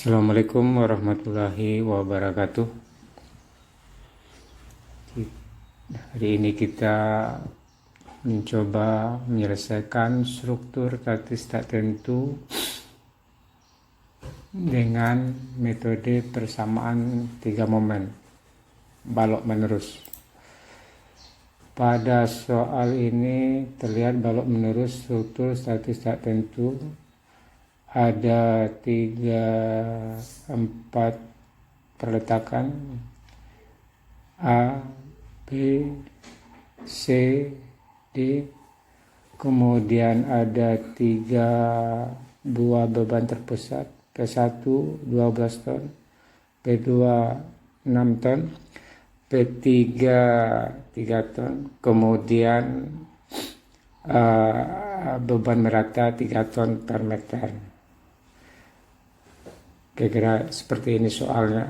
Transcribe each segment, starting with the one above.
Assalamualaikum warahmatullahi wabarakatuh. Hari ini kita mencoba menyelesaikan struktur statis tak tentu dengan metode persamaan tiga momen balok menerus. Pada soal ini terlihat balok menerus struktur statis tak tentu ada 4 perletakan A, B, C, D. Kemudian ada 3 buah beban terpusat, P1 12 ton, P2 6 ton, P3 3 ton. Kemudian beban merata 3 ton per meter. Kira-kira seperti ini soalnya.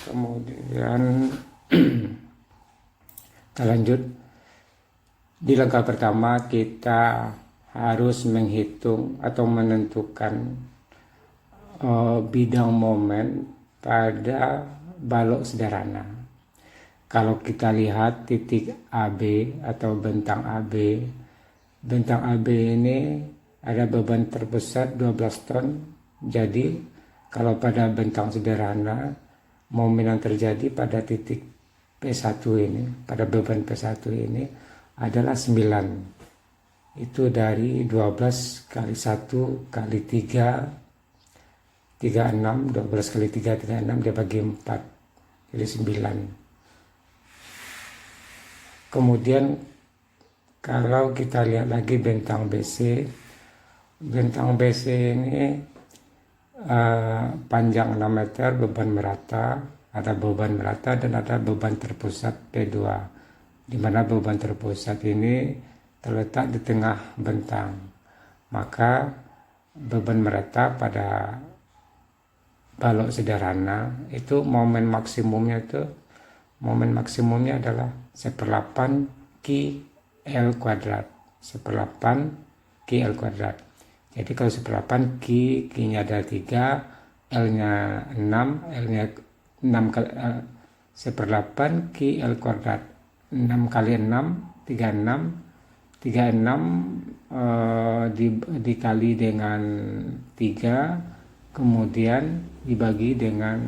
Kemudian kita lanjut. Di langkah pertama kita harus menghitung atau menentukan bidang momen pada balok sederhana. Kalau kita lihat titik AB atau bentang AB ini ada beban terpusat 12 ton. Jadi kalau pada bentang sederhana, momen yang terjadi pada titik P1 ini, pada beban P1 ini adalah 9. Itu dari 12 kali 1 kali 3, 36, 12 kali 3, 36, dia bagi 4, jadi 9. Kemudian kalau kita lihat lagi bentang BC ini panjang 6 meter, beban merata, ada beban merata dan ada beban terpusat P2, di mana beban terpusat ini terletak di tengah bentang. Maka beban merata pada balok sederhana itu momen maksimumnya adalah 1/8 Q/L kuadrat. 1/8 Q/L kuadrat. Jadi kalau 1/8 Q-nya ada 3, L-nya 6, L-nya 6 kali 1/8 Q/L kuadrat. 6 kali 6, 36. 36 dikali dengan 3, kemudian dibagi dengan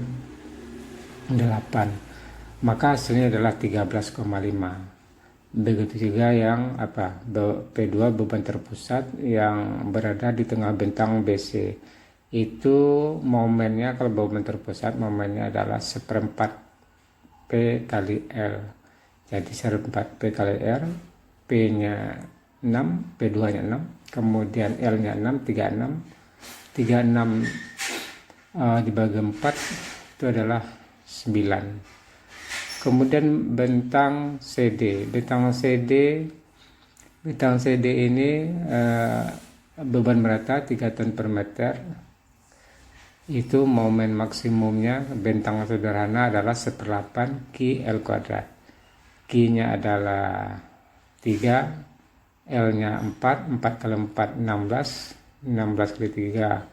8. Maka hasilnya adalah 13,5. Begitu juga yang P2 beban terpusat yang berada di tengah bentang BC. Itu momennya, kalau beban terpusat momennya adalah 1/4 P kali L. Jadi 1/4 P kali L, P-nya 6, P2-nya 6, kemudian L-nya 6, 36. 36 dibagi 4 itu adalah 9. Kemudian bentang CD ini beban merata 3 ton per meter. Itu momen maksimumnya bentang sederhana adalah 1/8 Q/L kuadrat. Q-nya adalah 3, L-nya 4, 4 kali 4 16, 16 kali 3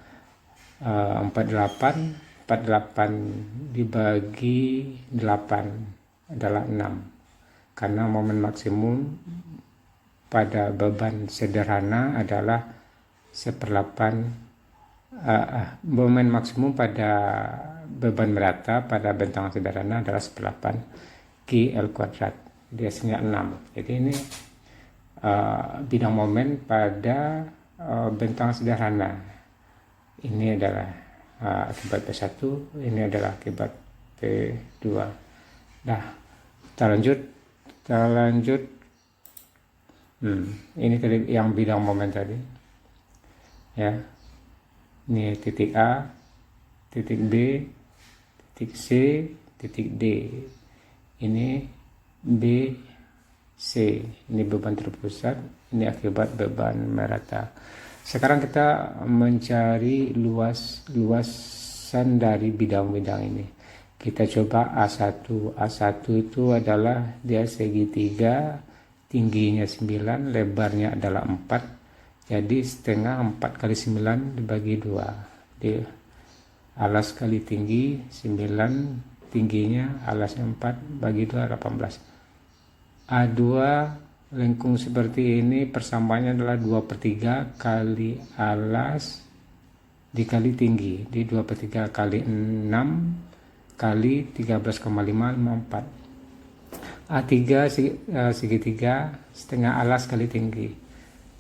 48, 48 dibagi 8 adalah 6. Karena momen maksimum pada beban sederhana adalah 1/8. Momen maksimum pada beban merata pada bentang sederhana adalah 1/8 Q/L kuadrat. Jadi hasilnya 6. Jadi ini bidang momen pada bentang sederhana. Ini adalah akibat P1, ini adalah akibat P2. Nah, kita lanjut. Ini tadi yang bidang momen tadi. Ya. Ini titik A, titik B, titik C, titik D. Ini B, C. Ini beban terpusat, ini akibat beban merata. Sekarang kita mencari luasan dari bidang-bidang ini. Kita coba A1. A1 itu adalah dia segitiga, tingginya 9, lebarnya adalah 4. Jadi setengah 4 kali 9 dibagi 2. Di alas kali tinggi 9, tingginya alasnya 4 bagi 2 18. A2 lengkung seperti ini persamaannya adalah 2/3 kali alas dikali tinggi. Di 2/3 kali 6 kali 13,554. A3 segitiga setengah alas kali tinggi.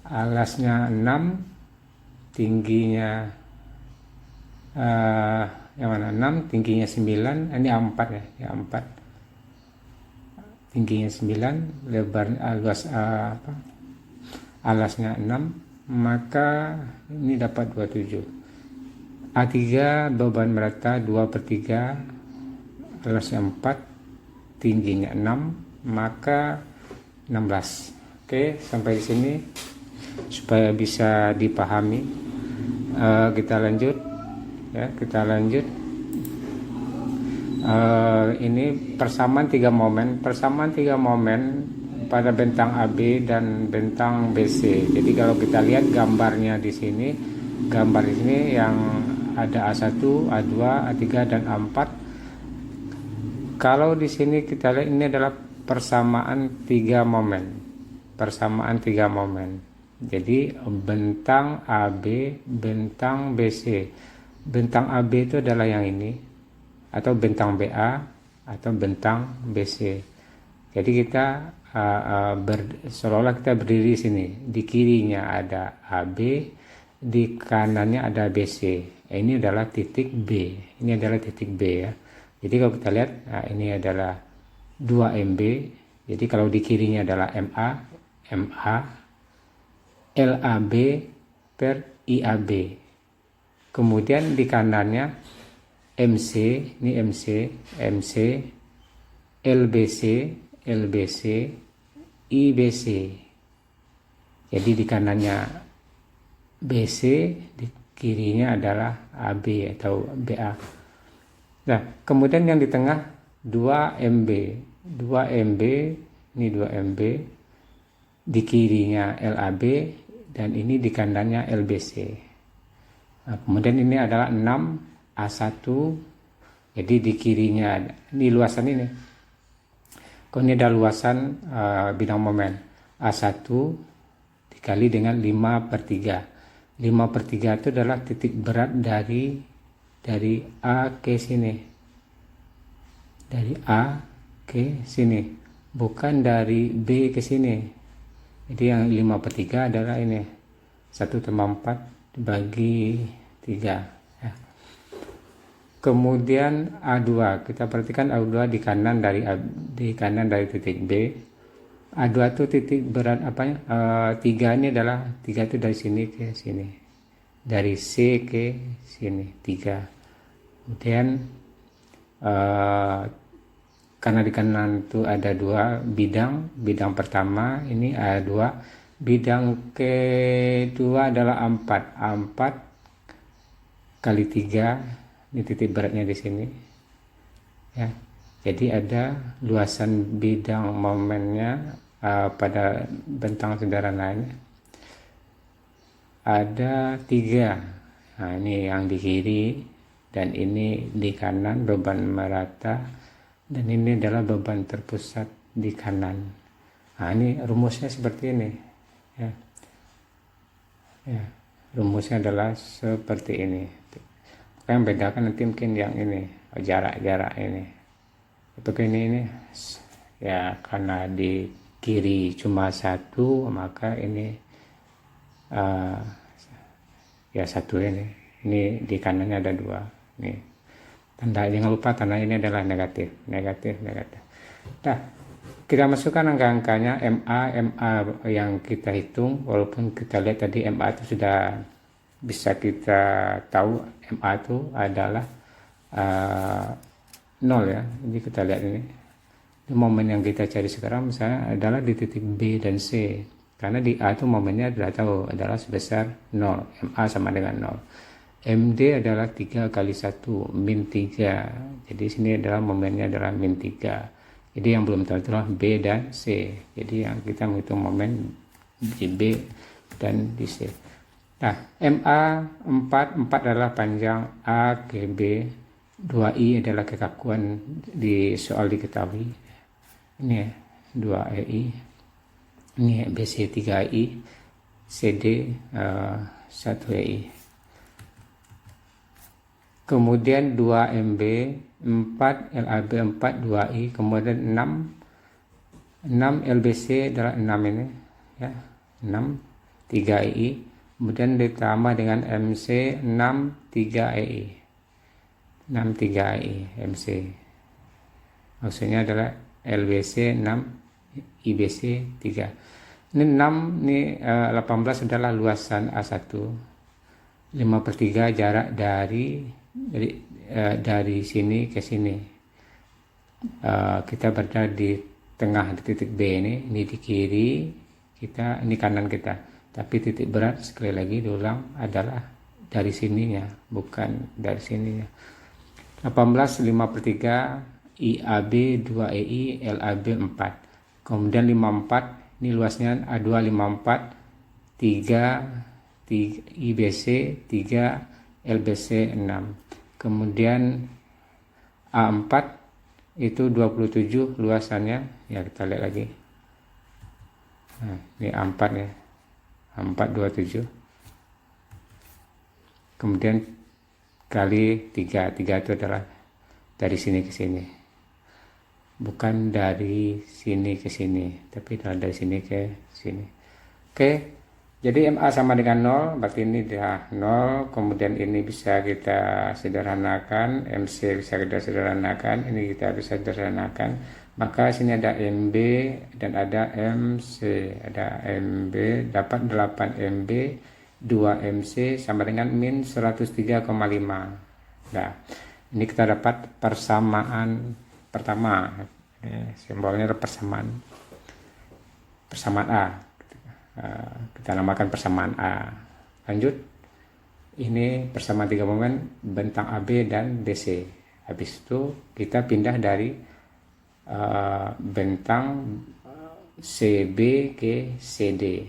Alasnya 6, tingginya yang mana 6, tingginya 9, ini A4 ya, A4. Tingginya 9, lebar luas alasnya 6, maka ini dapat 27. A3 beban merata 2/3, alasnya 4, tingginya 6, maka 16. Oke, sampai di sini supaya bisa dipahami. Kita lanjut ya, ini persamaan 3 momen pada bentang AB dan bentang BC. Jadi kalau kita lihat gambarnya di sini, yang ada A1, A2, A3 dan A4. Kalau di sini kita lihat ini adalah persamaan 3 momen. Jadi bentang AB, bentang BC. Bentang AB itu adalah yang ini, atau bentang BA, atau bentang BC. Jadi kita seolah-olah kita berdiri di sini. Di kirinya ada AB, di kanannya ada BC. Ini adalah titik B. Ya. Jadi kalau kita lihat, ini adalah 2MB. Jadi kalau di kirinya adalah MA, LAB per IAB. Kemudian di kanannya MC, ini MC, LBC, IBC. Jadi di kanannya BC, di kirinya adalah AB atau BA. Nah, kemudian yang di tengah 2MB, ini 2MB, di kirinya LAB, dan ini di kanannya LBC. Nah, kemudian ini adalah 6A1, jadi di kirinya, ini luasan ini. Kalau ini ada luasan bidang momen A1 dikali dengan 5/3. 5/3 itu adalah titik berat dari A ke sini. Dari A ke sini, bukan dari B ke sini. Jadi yang 5/3 adalah ini 1/4 dibagi 3 ya. Kemudian A2, kita perhatikan A2 di kanan dari titik B. A2 itu titik berat apanya? 3 ini adalah 3 itu dari sini ke sini, dari C ke sini 3. Kemudian karena di kanan itu ada 2 bidang pertama ini A2, bidang kedua adalah A4 kali 3, ini titik beratnya di sini ya. Jadi ada luasan bidang momennya pada bentang sederhana ini ada 3. Nah, ini yang di kiri dan ini di kanan beban merata, dan ini adalah beban terpusat di kanan. Nah, ini rumusnya seperti ini ya. Rumusnya adalah seperti ini. Yang bedakan nanti mungkin yang ini jarak ini. Begini ini ya, karena di kiri cuma 1, maka ini ya 1 ini di kanannya ada 2 nih. Tanda, jangan lupa tanda ini adalah negatif. Nah, kita masukkan angka-angkanya MA yang kita hitung. Walaupun kita lihat tadi MA itu sudah bisa kita tahu, MA itu adalah 0 ya. Jadi kita lihat ini momen yang kita cari sekarang misalnya adalah di titik B dan C, karena di A itu momennya sudah tahu adalah sebesar 0, MA sama dengan 0. MD adalah 3 kali 1 min 3, jadi sini adalah momennya adalah min 3. Jadi yang belum tahu itulah B dan C. Jadi yang kita menghitung momen di B dan di C. Nah, MA 4 adalah panjang A ke B, 2I adalah kekakuan di soal diketahui. Ini ya, 2EI. Ini BC 3I, CD 1EI. Kemudian 2MB 4, LAB 4, 2I, kemudian 6 LBC adalah 6 ini ya, 6 3EI, kemudian ditambah dengan MC 6 3EI, 6 3EI MC, maksudnya adalah LBC 6 IBC 3. Ini 6 ini 18 adalah luasan A1, 5/3 jarak dari sini ke sini. Kita berada di tengah di titik B ini di kiri kita, ini kanan kita, tapi titik berat sekali lagi diulang adalah dari sininya, bukan dari sininya. 18 5/3 IAB 2EI LAB 4, kemudian 54 ini luasnya A2 54 3 IBC 3 LBC 6, kemudian A4 itu 27 luasannya ya, kita lihat lagi. Nah, ini A4 ya, A4 27, kemudian kali 3 itu adalah dari sini ke sini, bukan dari sini ke sini, tapi dari sini ke sini. Oke, jadi MA sama dengan 0, berarti ini dah 0, kemudian ini bisa kita sederhanakan, MC bisa kita sederhanakan, ini kita bisa sederhanakan, maka sini ada MB dan ada MC, ada MB dapat 8 MB 2 MC sama dengan min 103,5. Nah, ini kita dapat persamaan pertama, simbolnya adalah persamaan A. Kita namakan persamaan A. Lanjut, ini persamaan 3 momen bentang AB dan BC. Habis itu kita pindah dari bentang CB ke CD.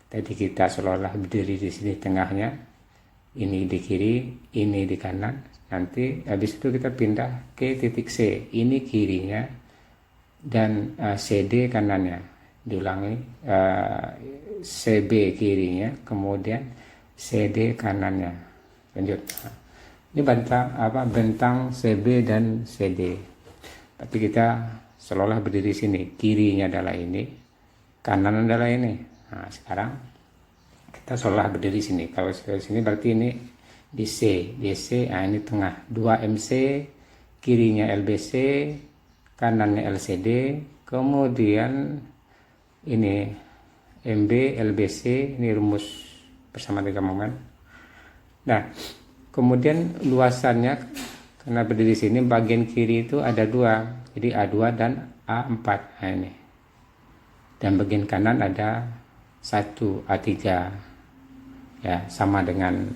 Tadi kita seolah-olah berdiri di sini tengahnya, ini di kiri, ini di kanan. Nanti habis itu kita pindah ke titik C, ini kirinya dan CD kanannya. Diulangi, CB kirinya, kemudian CD kanannya. Lanjut. Ini bentang CB dan CD. Tapi kita seolah berdiri sini, kirinya adalah ini, kanan adalah ini. Nah, sekarang kita seolah berdiri sini. Kalau sini berarti ini di C, DC, nah ini tengah. 2 MC, kirinya LBC, kanannya LCD, kemudian ini MB, LBC, ini rumus persamaan 3 momen. Nah, kemudian luasannya karena berdiri sini bagian kiri itu ada 2, jadi A2 dan A4. Nah ini. Dan bagian kanan ada 1 A3. Ya, sama dengan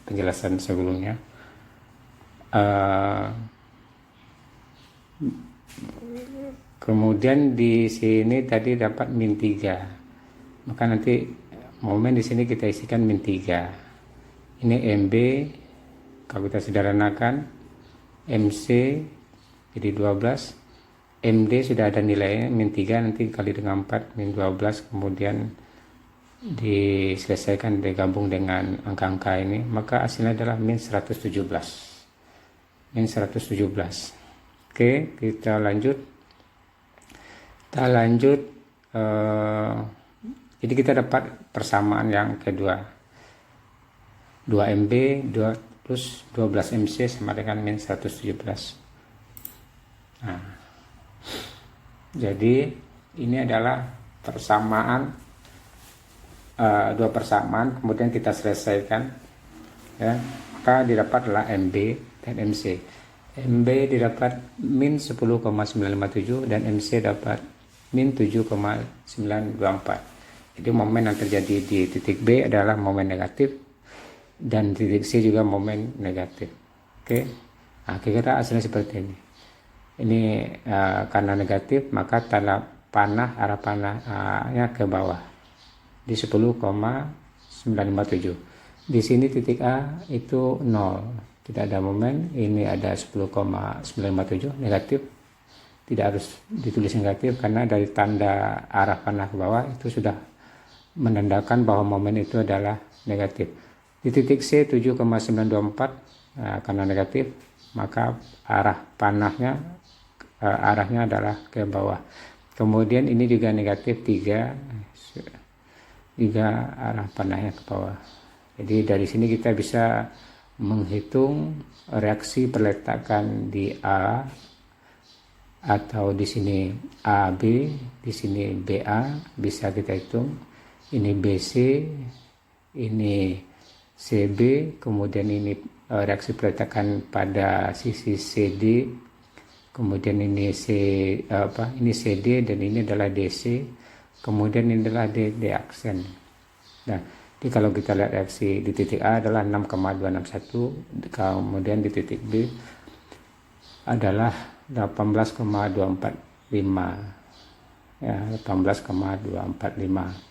penjelasan sebelumnya. Kemudian di sini tadi dapat min 3. Maka nanti momen di sini kita isikan min 3. Ini MB, kalau kita sederhanakan, MC jadi 12, MD sudah ada nilainya min 3, nanti kali dengan 4 min 12, kemudian diselesaikan digabung dengan angka-angka ini, maka hasilnya adalah min 117. Min 117. Oke, kita lanjut. Jadi kita dapat persamaan yang kedua, 2MB 2 plus 12 MC sama dengan min 117. Nah, jadi ini adalah persamaan, dua persamaan, kemudian kita selesaikan ya, maka didapatlah MB dan MC. MB didapat min 10,957 dan MC dapat min 7,924. Jadi momen yang terjadi di titik B adalah momen negatif dan titik C juga momen negatif. Oke, nah, kira-kira hasilnya seperti ini. Ini karena negatif maka tanda panah, arah panahnya ke bawah. di 10,957. Di sini titik A itu 0, tidak ada momen. Ini ada 10,957 negatif, tidak harus ditulis negatif karena dari tanda arah panah ke bawah itu sudah menandakan bahwa momen itu adalah negatif. Di titik C 7,924, nah, karena negatif maka arah panahnya arahnya adalah ke bawah. Kemudian ini juga negatif 3 arah panahnya ke bawah. Jadi dari sini kita bisa menghitung reaksi perletakan di A, atau di sini AB, di sini BA bisa kita hitung. Ini BC, ini CB, kemudian ini reaksi peletakan pada sisi CD, kemudian ini ini CD, dan ini adalah DC, kemudian ini adalah D aksen. Nah, jadi kalau kita lihat reaksi di titik A adalah 6,261, kemudian di titik B adalah 18,245, ya, 18,245.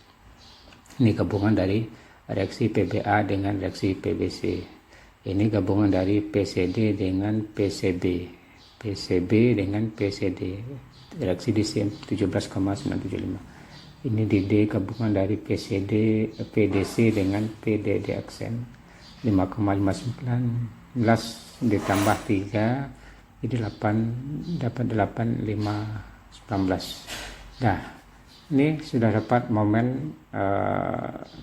Ini gabungan dari reaksi PBA dengan reaksi PBC. Ini gabungan dari PCD dengan PCB, PCB dengan PCD, reaksi di C 17,975. Ini di D gabungan dari PDC dengan PDD aksen, 5,59 ditambah 3 jadi 8, dapat 8,519. Nah, ini sudah dapat momen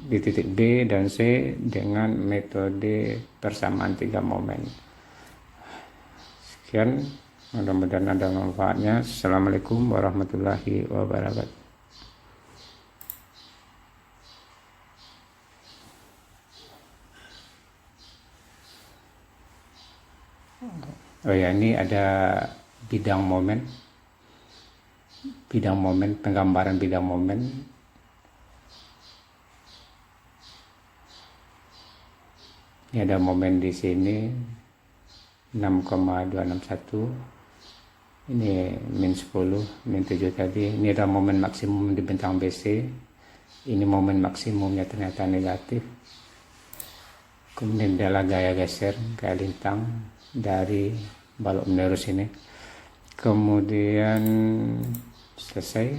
di titik B dan C dengan metode persamaan 3 momen. Sekian, mudah-mudahan ada manfaatnya. Assalamualaikum warahmatullahi wabarakatuh. Oh ya, ini ada bidang momen, penggambaran bidang momen. Ini ada momen di sini 6,261. Ini min 10, min 7 tadi. Ini ada momen maksimum di bentang BC. Ini momen maksimumnya ternyata negatif. Kemudian adalah gaya geser, gaya lintang dari balok menerus ini. Kemudian selesai.